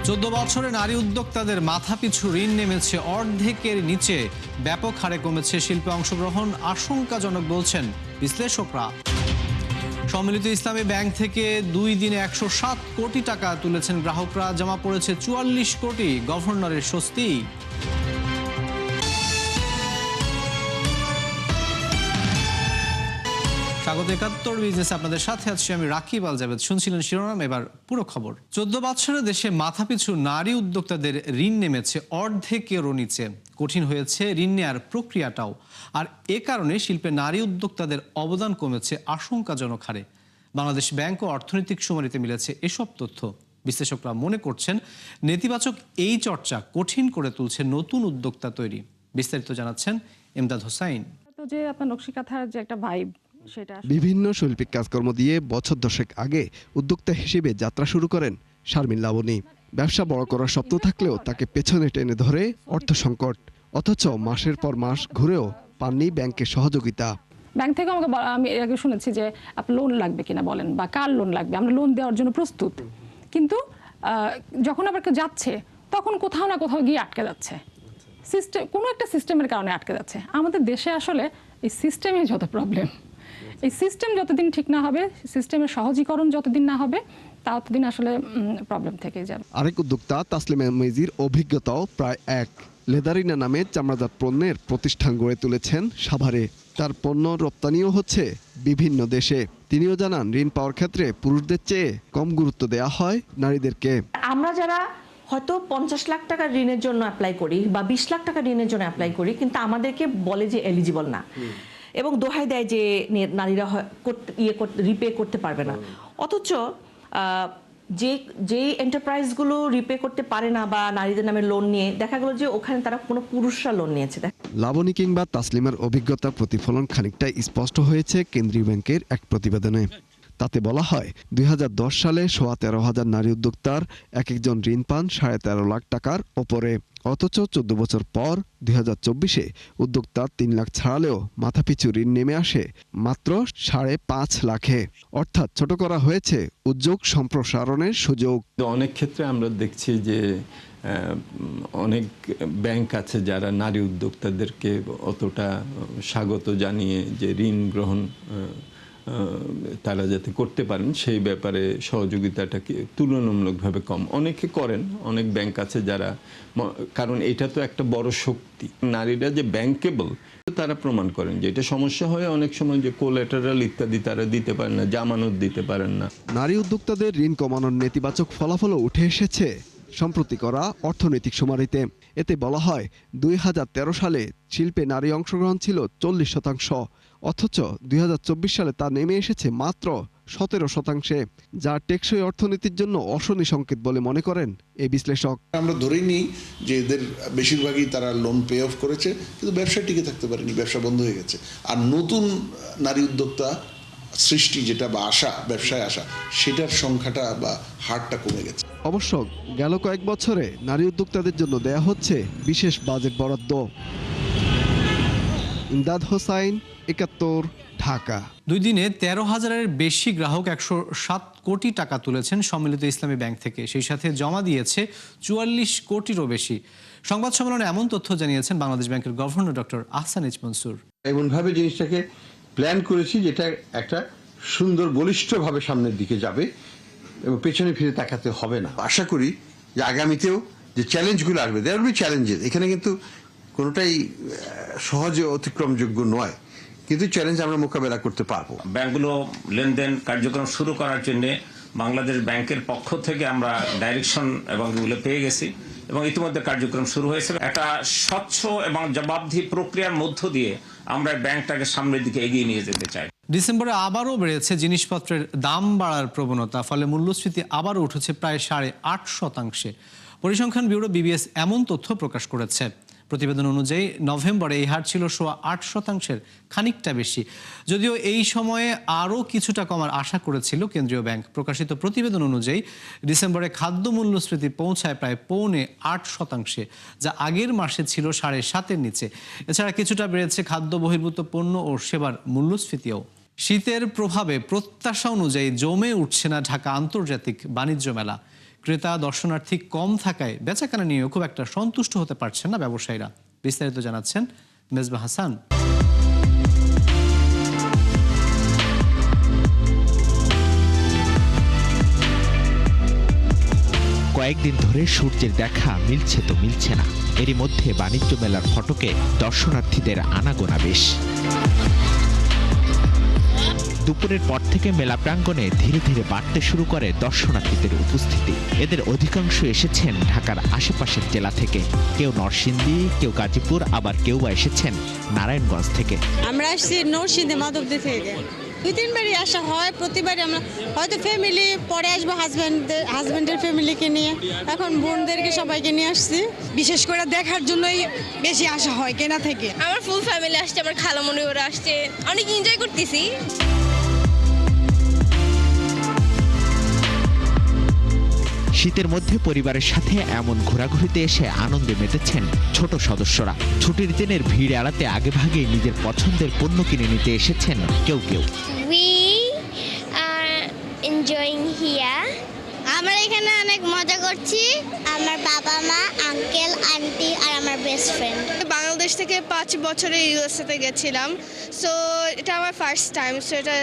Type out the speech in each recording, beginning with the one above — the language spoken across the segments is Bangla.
14 বছরে নারী উদ্যোক্তাদের মাথাপিছু ঋণ নেমেছে অর্ধেকের নিচে। ব্যাপক হারে কমেছে শিল্পে অংশগ্রহণ, আশঙ্কাজনক বলছেন বিশ্লেষকরা। সম্মিলিত ইসলামী ব্যাংক থেকে 2 দিনে 107 কোটি টাকা তুলেছেন গ্রাহকরা, জমা পড়েছে 44 কোটি। গভর্নরের স্বস্তি। স্বাগত 71 বিজনেস, আপনাদের সাথে আছি আমি রাকিব আল জাবেদ। শুনছিলেন শিরোনাম, এবার পুরো খবর। 14 বছরে দেশে মাথাপিছু নারী উদ্যোক্তাদের ঋণ নেমেছে অর্ধেকেরও নিচে। কঠিন হয়েছে ঋণ নেওয়ার প্রক্রিয়াটাও, আর এ কারণে শিল্পে নারী উদ্যোক্তাদের অবদান কমেছে আশঙ্কাজনক হারে। বাংলাদেশ ব্যাংক ও অর্থনৈতিক শুমারিতে মিলেছে এসব তথ্য। বিশ্লেষকরা মনে করছেন নেতিবাচক এই চর্চা কঠিন করে তুলছে নতুন উদ্যোক্তা তৈরি। বিস্তারিত জানাচ্ছেন এমদাদ হোসাইন। যে আপনার নকশিকাঁথার যে একটা ভাইব, বিভিন্ন শৈল্পিক কাজকর্ম দিয়ে বছর দশেক আগে উদ্যোক্তা হিসেবে যাত্রা শুরু করেন শারমিন লাবণী। ব্যবসা বড় করার স্বপ্ন থাকলেও তাকে পেছনে টেনে ধরে অর্থ সংকট, অথচ মাসের পর মাস ঘুরেও পাননি ব্যাংকের সহযোগিতা। ব্যাংক থেকে আমি এর আগে শুনেছি যে আপনার লোন লাগবে কিনা বলেন, বা কার লোন লাগবে, আমরা লোন দেওয়ার জন্য প্রস্তুত। কিন্তু যখন আবার কেউ যাচ্ছে তখন কোথাও না কোথাও গিয়ে আটকে যাচ্ছে, সিস্টেম কোনো একটা সিস্টেমের কারণে আটকে যাচ্ছে। আমাদের দেশে আসলে এই সিস্টেমে যত প্রবলেম, এই সিস্টেম যতদিন ঠিক না হবে, সিস্টেমের সহজীকরণ যতদিন না হবে, ততদিন আসলে প্রবলেম থেকেই যাবে। আরেক উদ্যোক্তা তাসলিমা মেজির অভিজ্ঞতাও প্রায় এক। লেদারিনা নামে চামড়াজাত পণ্যের প্রতিষ্ঠান গড়ে তুলেছেন সাভারে। তার পণ্য রপ্তানিও হচ্ছে বিভিন্ন দেশে। তিনিও জানান ঋণ পাওয়ার ক্ষেত্রে পুরুষদের চেয়ে কম গুরুত্ব দেওয়া হয় নারীদেরকে। আমরা যারা হয়তো 50 লাখ টাকার ঋণের জন্য অ্যাপ্লাই করি বা 20 লাখ টাকার ঋণের জন্য অ্যাপ্লাই করি, কিন্তু আমাদেরকে বলে যে এলিজিবল না, এবং দোহাই দেয় যে নারীরা রিপে করতে পারবে না। অথচ যে এন্টারপ্রাইজগুলো রিপে করতে পারে না বা নারীদের নামে লোন নিয়ে, দেখা গেল যে ওখানে তারা কোনো পুরুষরা লোন নিয়েছে। লাবণী কিংবা তাসলিমার অভিজ্ঞতা প্রতিফলন খানিকটা স্পষ্ট হয়েছে কেন্দ্রীয় ব্যাংকের এক প্রতিবেদনে। তাতে বলা হয় 2010 সালে 13,500 নারী উদ্যোক্তার এক একজন ঋণ পান 13.5 লাখ টাকার ওপরে। অথচ 14 বছর পর 2024-এ উদ্যোক্তা 3 লাখ ছাড়ালেও মাথাপিছু ঋণ নেমে আসে মাত্র 5.5 লাখে। অর্থাৎ ছোট করা হয়েছে উদ্যোগ সম্প্রসারণের সুযোগ। অনেক ক্ষেত্রে আমরা দেখছি যে অনেক ব্যাংক আছে যারা নারী উদ্যোক্তাদেরকে অতটা স্বাগত জানিয়ে যে ঋণ গ্রহণ তারা যাতে করতে পারেন সেই ব্যাপারে সহযোগিতাটাকে তুলনামূলকভাবে কম। অনেকে করেন, অনেক ব্যাংক আছে যারা, কারণ এটা তো একটা বড় শক্তি। নারীরা যে ব্যাংকেবল তারা প্রমাণ করেন যে এটা সমস্যা হয় অনেক সময়, যে কোল্যাটারাল ইত্যাদি তারা দিতে পারেন না, জামানত দিতে পারেন না। নারী উদ্যোক্তাদের ঋণ কমানোর নেতিবাচক ফলাফলও উঠে এসেছে সম্প্রতি করা অর্থনৈতিক শুমারিতে। এতে বলা হয় 2013 সালে শিল্পে নারী অংশগ্রহণ ছিল 40%, অথচ 2024 সালে তা নেমে এসেছে মাত্র 17%, যা টেকসই অর্থনীতির জন্য অশনি সংকেত বলে মনে করেন এই বিশ্লেষক। আমরা ধরেই নিই যে এদের বেশিরভাগই তারা লোন পে অফ করেছে, কিন্তু ব্যবসা টিকে থাকতে পারেনি, ব্যবসা বন্ধ হয়ে গেছে। আর নতুন নারী উদ্যোক্তা সৃষ্টি যেটা বা আশা, ব্যবসায় আসা, সেটার সংখ্যাটা বা হারটা কমে গেছে। অবশ্য গেল কয়েক বছরে নারী উদ্যোক্তাদের জন্য দেয়া হচ্ছে বিশেষ বাজেট বরাদ্দ। এমদাদ হোসাইন, 71, ঢাকা। 2 দিনে 13,000-এর বেশি গ্রাহক 107 কোটি টাকা তুলেছেন সম্মিলিত ইসলামী ব্যাংক থেকে। সেই সাথে জমা দিয়েছে 44 কোটিরও বেশি। সংবাদ সম্মেলনে এমন তথ্য জানিয়েছেন বাংলাদেশ ব্যাংকের governor doctor Ahsan H Mansur. এমনভাবে জিনিসটাকে প্ল্যান করেছি যেটা একটা সুন্দর বলিষ্ঠভাবে সামনের দিকে যাবে এবং পেছনে ফিরে তাকাতে হবে না। আশা করি যে আগামীতেও যে চ্যালেঞ্জগুলো আসবে, দেয়ার উইল বি চ্যালেঞ্জেস, এখানে কিন্তু কোনোটাই সহজে অতিক্রমযোগ্য নয়, কিন্তু চ্যালেঞ্জ আমরা মোকাবেলা করতে পারবো। ব্যাংকগুলো লেনদেন কার্যক্রম শুরু করার জন্য বাংলাদেশ ব্যাংকের পক্ষ থেকে আমরা ডাইরেকশন এবং এগুলো পেয়ে গেছি এবং ইতিমধ্যে কার্যক্রম শুরু হয়েছে। একটা স্বচ্ছ এবং জবাবদিহি প্রক্রিয়ার মধ্য দিয়ে আমরা ব্যাংকটাকে সামনের দিকে এগিয়ে নিয়ে যেতে চাই। ডিসেম্বরে আবারও বেড়েছে জিনিসপত্রের দাম বাড়ার প্রবণতা, ফলে মূল্যস্ফীতি আবারও উঠেছে প্রায় 8.5%। পরিসংখ্যান ব্যুরো বিবিএস এমন তথ্য প্রকাশ করেছে। প্রতিবেদন অনুযায়ী নভেম্বরে এই হার ছিল 8.25%, খানিকটা বেশি। যদিও এই সময়ে আরও কিছুটা কমার আশা করেছিল কেন্দ্রীয় ব্যাংক। প্রকাশিত প্রতিবেদন অনুযায়ী ডিসেম্বরে খাদ্য মূল্যস্ফীতি পৌঁছায় প্রায় 7.25%, যা আগের মাসে ছিল 7.5%-এর নিচে। এছাড়া কিছুটা বেড়েছে খাদ্য বহির্ভূত পণ্য ও সেবার মূল্যস্ফীতিও। শীতের প্রভাবে প্রত্যাশা অনুযায়ী জমে উঠছে না ঢাকা আন্তর্জাতিক বাণিজ্য মেলা। ক্রেতা দর্শনার্থী কম থাকায় বেচাকেনা নিয়েও খুব একটা সন্তুষ্ট হতে পারছেন না ব্যবসায়ীরা। বিস্তারিত জানাচ্ছেন মেজবা হাসান। কয়েকদিন ধরে সূর্যের দেখা মিলছে তো মিলছে না। এরই মধ্যে বাণিজ্য মেলার ফটকে দর্শনার্থীদের আনাগোনা বেশ। দুপুরের পর থেকে মেলা প্রাঙ্গণে ধীরে ধীরে বাড়তে শুরু করে দর্শনার্থীদের উপস্থিতি। এদের অধিকাংশ এসেছেন ঢাকার আশেপাশের জেলা থেকে, কেউ নরসিংদী, কেউ গাজীপুর, আবার কেউ বা এসেছেন নারায়ণগঞ্জ থেকে। আমরা আসছি নরসিংদী মাধবদী থেকে, 2-3বারই আসা হয়। প্রতিবারই আমরা হয়তো ফ্যামিলি পরে আসবো, হাজবেন্ডের ফ্যামিলিকে নিয়ে, এখন বোনদেরকে সবাইকে নিয়ে আসছি। বিশেষ করে দেখার জন্যই বেশি আসা হয় কেনা থেকে। আমার ফুল ফ্যামিলি আসছে, আমার খালামণি ওরা আসছে, অনেক এনজয় করতেছি। শীতের মধ্যে পরিবারের সাথে এমন ঘোরাঘুরিতে এসে আনন্দে মেতেছেন ছোট সদস্যরা। ছুটির দিনের ভিড় এড়াতে আগেভাগে নিজের পছন্দের পণ্য কিনে নিতে এসেছেন কেউ কেউ। আমরা এখানে অনেক মজা করছি। আমার বাবা মা, আঙ্কেল, আন্টি আর আমার বেস্ট ফ্রেন্ড। বাংলাদেশ থেকে 5 বছরে ইউএসএতে গেছিলাম, সো এটা আমার ফার্স্ট টাইম, সো এটা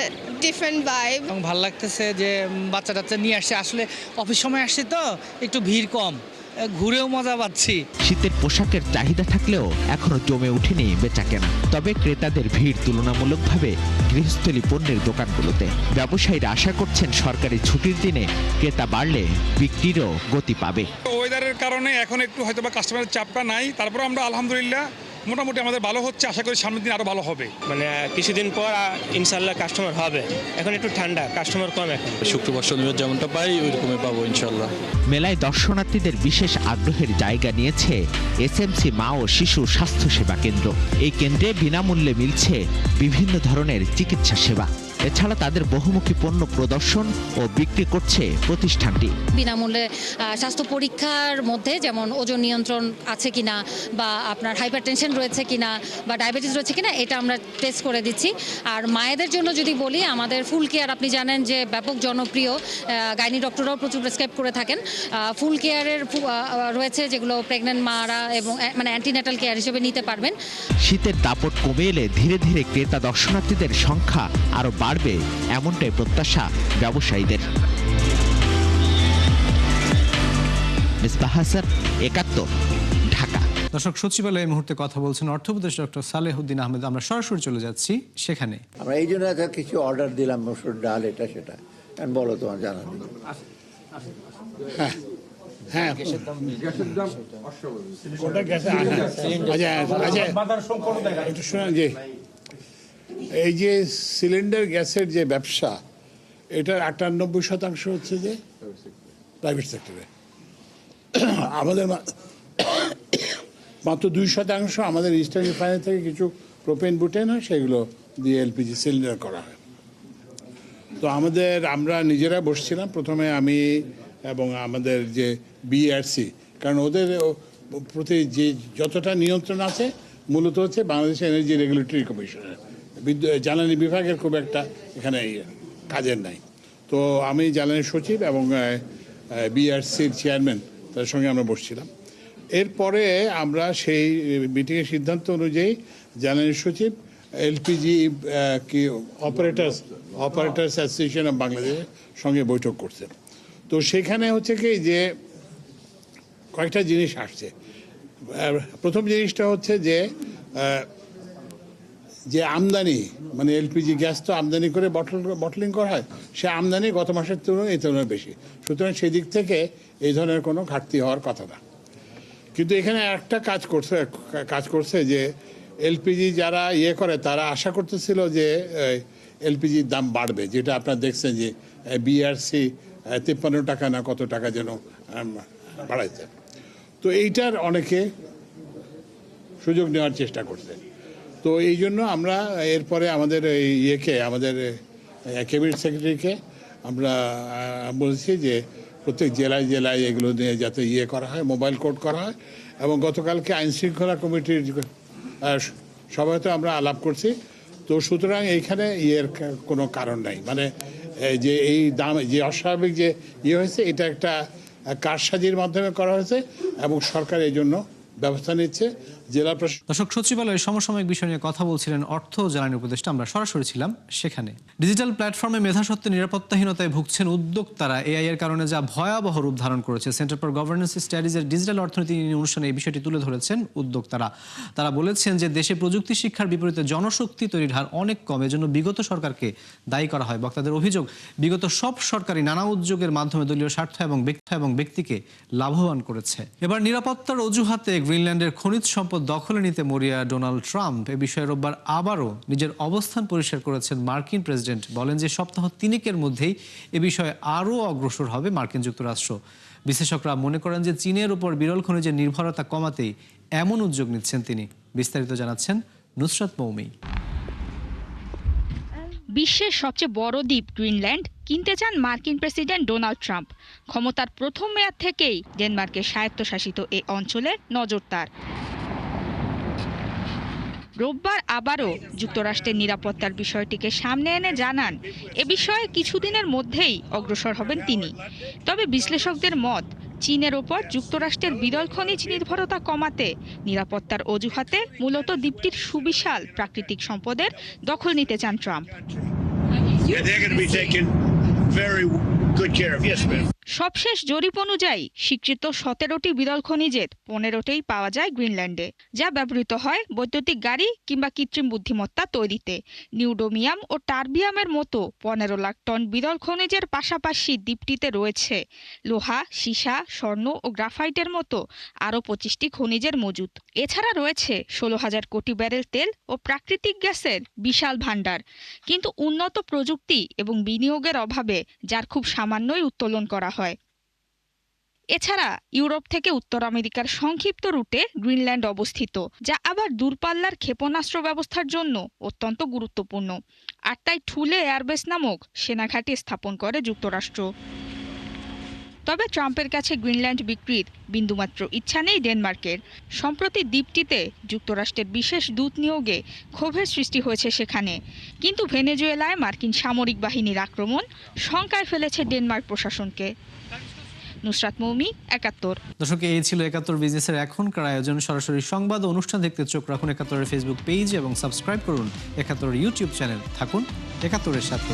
ডিফারেন্ট ভাইব। ভালো লাগতেছে যে বাচ্চা টাচ্চা নিয়ে আসছে, আসলে অফিস সময় আসছে তো একটু ভিড় কম, ঘুরেও মজা পাচ্ছি। শীতের পোশাকের চাহিদা থাকলেও এখনো জমে ওঠেনি বেচাকেনা। তবে ক্রেতাদের ভিড় তুলনামূলকভাবে গৃহস্থলী পণ্যের দোকানগুলোতে। ব্যবসায়ীরা আশা করছেন সরকারি ছুটির দিনে ক্রেতা বাড়লে বিক্রিরও গতি পাবে। ওয়েদারের কারণে এখন একটু হয়তো বা কাস্টমারের চাপটা নাই, তারপর আমরা আলহামদুলিল্লাহ মোটামুটি আমাদের ভালো হচ্ছে। আশা করি সামনের দিন আরো ভালো হবে। মানে কিছুদিন পর ইনশাল্লাহ কাস্টমার হবে। এখন একটু ঠান্ডা, কাস্টমার কম। এখন শুক্রবার শনিবার যেমনটা পাই ওই রকমই পাবো ইনশাল্লাহ। মেলায় দর্শনার্থীদের বিশেষ আগ্রহের জায়গা নিয়েছে এসএমসি মা ও শিশু স্বাস্থ্য সেবা কেন্দ্র। এই কেন্দ্রে বিনামূল্যে মিলছে বিভিন্ন ধরনের চিকিৎসা সেবা। এছাড়া তাদের বহুমুখী পণ্য প্রদর্শন ও বিক্রি করছে প্রতিষ্ঠানটি। বিনামূল্যে স্বাস্থ্য পরীক্ষার মধ্যে যেমন ওজন নিয়ন্ত্রণ আছে কিনা, বা আপনার হাইপারটেনশন রয়েছে কিনা, বা ডায়াবেটিস রয়েছে কিনা, এটা আমরা টেস্ট করে দিচ্ছি। আর মায়েদের জন্য যদি বলি, আমাদের ফুল কেয়ার আপনি জানেন যে ব্যাপক জনপ্রিয়, গাইনি ডক্টররাও প্রচুর প্রেসক্রাইব করে থাকেন। ফুল কেয়ারের রয়েছে যেগুলো প্রেগন্যান্ট মারা এবং মানে অ্যান্টিনেটাল কেয়ার হিসেবে নিতে পারবেন। শীতের দাপট কমে এলে ধীরে ধীরে ক্রেতা দর্শনার্থীদের সংখ্যা আরো বাড়বে, এমনটাই প্রত্যাশা ব্যবসায়ীদের। মিসবাহ হাসান, 71, ঢাকা। দর্শক, সচিবালয়ে এই মুহূর্তে কথা বলছেন অর্থ উপদেষ্টা ডক্টর সালেহুদ্দিন আহমেদ। আমরা সরাসরি চলে যাচ্ছি সেখানে। আমরা এই জন্য কিছু অর্ডার দিলাম, মসুর ডাল, এটা সেটা। বলো, তোমার জানা নেই? হ্যাঁ, এই যে সিলিন্ডার গ্যাসের যে ব্যবসা, এটার 98% হচ্ছে যে প্রাইভেট সেক্টরে। আমাদের মাত্র 2% আমাদের ইস্টার্ন রিফাইনারি থেকে কিছু প্রোপেন বুটেন হয়, সেগুলো দিয়ে এলপিজি সিলিন্ডার করা হয়। তো আমরা নিজেরা বসছিলাম প্রথমে, আমি এবং আমাদের যে বিআরসি, কারণ ওদের প্রতি যে যতটা নিয়ন্ত্রণ আছে মূলত হচ্ছে বাংলাদেশ এনার্জি রেগুলেটরি কমিশনের, জ্বালানি বিভাগের খুব একটা এখানে কাজের নাই। তো আমি জ্বালানি সচিব এবং বিআরসির চেয়ারম্যান, তার সঙ্গে আমরা বসছিলাম। এরপরে আমরা সেই মিটিংয়ের সিদ্ধান্ত অনুযায়ী জ্বালানি সচিব এলপিজি অপারেটার্স অ্যাসোসিয়েশন অফ বাংলাদেশের সঙ্গে বৈঠক করছেন। তো সেখানে হচ্ছে কি যে কয়েকটা জিনিস আসছে। প্রথম জিনিসটা হচ্ছে যে আমদানি, মানে এলপিজি গ্যাস তো আমদানি করে বটলিং করা হয়, সে আমদানি গত মাসের তুলনায় এই তুলনায় বেশি। সুতরাং সেদিক থেকে এই ধরনের কোনো ঘাটতি হওয়ার কথা না। কিন্তু এখানে একটা কাজ করছে যে এলপিজি যারা করে, তারা আশা করতেছিল যে এলপিজির দাম বাড়বে, যেটা আপনারা দেখছেন যে বিআরসি 53 টাকা না কত টাকা যেন বাড়াইছে। তো এইটার অনেকে সুযোগ নেওয়ার চেষ্টা করছে। তো এই জন্য আমরা এরপরে আমাদের আমাদের ক্যাবিনেট সেক্রেটারিকে আমরা বলছি যে প্রত্যেক জেলায় জেলায় এগুলো নিয়ে যাতে করা হয়, মোবাইল কোড করা হয়। এবং গতকালকে আইনশৃঙ্খলা কমিটির সবাইতে আমরা আলাপ করছি। তো সুতরাং এইখানে কোনো কারণ নাই, মানে যে এই দাম যে অস্বাভাবিক যে হয়েছে, এটা একটা কারসাজির মাধ্যমে করা হয়েছে এবং সরকার এই জন্য ব্যবস্থা নিচ্ছে। জেলা প্রশাসন দর্শক, সচিবালয়ে সমসাময়িক বিষয় নিয়ে কথা বলছিলেন অর্থ ও জ্বালানি উপদেষ্টা। আমরা সরাসরি ছিলাম সেখানে। ডিজিটাল প্ল্যাটফর্মে মেধাসত্ত্বে নিরাপত্তাহীনতায় ভুগছেন উদ্যোক্তারা। এআই এর কারণে যা ভয়াবহ রূপ ধারণ করেছে। সেন্টার ফর গভর্নেন্স স্টাডিজের ডিজিটাল অর্থনীতি অনুষ্ঠানে এই বিষয়টি তুলে ধরেছেন উদ্যোক্তারা। তারা বলেছেন যে দেশে প্রযুক্তি শিক্ষার বিপরীতে জনশক্তি তৈরির হার অনেক কম, এজন্য বিগত সরকারকে দায়ী করা হয়। বক্তাদের অভিযোগ, বিগত সব সরকারই নানা উদ্যোগের মাধ্যমে দলীয় স্বার্থ এবং ব্যক্তিকে লাভবান করেছে। এবার নিরাপত্তার অজুহাতে গ্রিনল্যান্ডের খনিজ সম্পদ দখলে নিতে মরিয়া ডোনাল্ড ট্রাম্প। এ বিষয়ে রোববার আবারও নিজের অবস্থান পরিষ্কার করেছেন মার্কিন প্রেসিডেন্ট। বলেন যে সপ্তাহ 3 মধ্যেই এ বিষয়ে আরও অগ্রসর হবে মার্কিন যুক্তরাষ্ট্র। বিশেষজ্ঞরা মনে করেন যে চীনের উপর বিরল খনিজের নির্ভরতা কমাতেই এমন উদ্যোগ নিচ্ছেন তিনি। বিস্তারিত জানাচ্ছেন নুসরাত মৌমি। বিশ্বের সবচেয়ে বড় দ্বীপ গ্রিনল্যান্ড কিনতে চান মার্কিন প্রেসিডেন্ট ডোনাল্ড ট্রাম্প। ক্ষমতার প্রথম মেয়াদ থেকেই ডেনমার্কের স্বায়ত্তশাসিত এই অঞ্চলে নজর তার। রোববার আবারও যুক্তরাষ্ট্রের নিরাপত্তার বিষয়টিকে সামনে এনে জানান এ বিষয়ে কিছুদিনের মধ্যেই অগ্রসর হবেন তিনি। তবে বিশ্লেষকদের মত, চীনের ওপর যুক্তরাষ্ট্রের বিরল খনিজ নির্ভরতা কমাতে নিরাপত্তার অজুহাতে মূলত দ্বীপটির সুবিশাল প্রাকৃতিক সম্পদের দখল নিতে চান ট্রাম্প। সবশেষ জরিপ অনুযায়ী স্বীকৃত 17টি বিরল খনিজের 15টিই পাওয়া যায় গ্রিনল্যান্ডে, যা ব্যবহৃত হয় বৈদ্যুতিক গাড়ি কিংবা কৃত্রিম বুদ্ধিমত্তা তৈরিতে। নিউডোমিয়াম ও টারবিয়ামের মতো 15 লাখ টন বিরল খনিজের পাশাপাশি দ্বীপটিতে রয়েছে লোহা, সীসা, স্বর্ণ ও গ্রাফাইটের মতো আরও 25টি খনিজের মজুত। এছাড়া রয়েছে 16,000 কোটি ব্যারেল তেল ও প্রাকৃতিক গ্যাসের বিশাল ভাণ্ডার, কিন্তু উন্নত প্রযুক্তি এবং বিনিয়োগের অভাবে যার খুব সামান্যই উত্তোলন করা হয়। এছাড়া ইউরোপ থেকে উত্তর আমেরিকার সংক্ষিপ্ত রুটে গ্রিনল্যান্ড অবস্থিত, যা আবার দূরপাল্লার ক্ষেপণাস্ত্র ব্যবস্থার জন্য অত্যন্ত গুরুত্বপূর্ণ। আর তাই ঠুলে এয়ারবেস নামক সেনাঘাঁটি স্থাপন করে যুক্তরাষ্ট্র। তবে ট্রাম্পের কাছে গ্রিনল্যান্ড বিক্রির বিন্দুমাত্র ইচ্ছা নেই ডেনমার্কের। সম্প্রতি দ্বীপটিতে যুক্তরাষ্ট্রের বিশেষ দূত নিয়োগে ক্ষোভের সৃষ্টি হয়েছে সেখানে। কিন্তু ভেনেজুয়েলায় মার্কিন সামরিক বাহিনীর আক্রমণ শঙ্কায় ফেলেছে ডেনমার্ক প্রশাসনকে। নুসরাত মৌমি, ৭১। দর্শক, এই ছিল ৭১ বিজনেসের এখনকার আয়োজন। সরাসরি সংবাদ ও অনুষ্ঠান দেখতে চোখ রাখুন ৭১-এর ফেসবুক পেজ এবং সাবস্ক্রাইব করুন ৭১-এর ইউটিউব চ্যানেল। থাকুন ৭১-এর সাথে।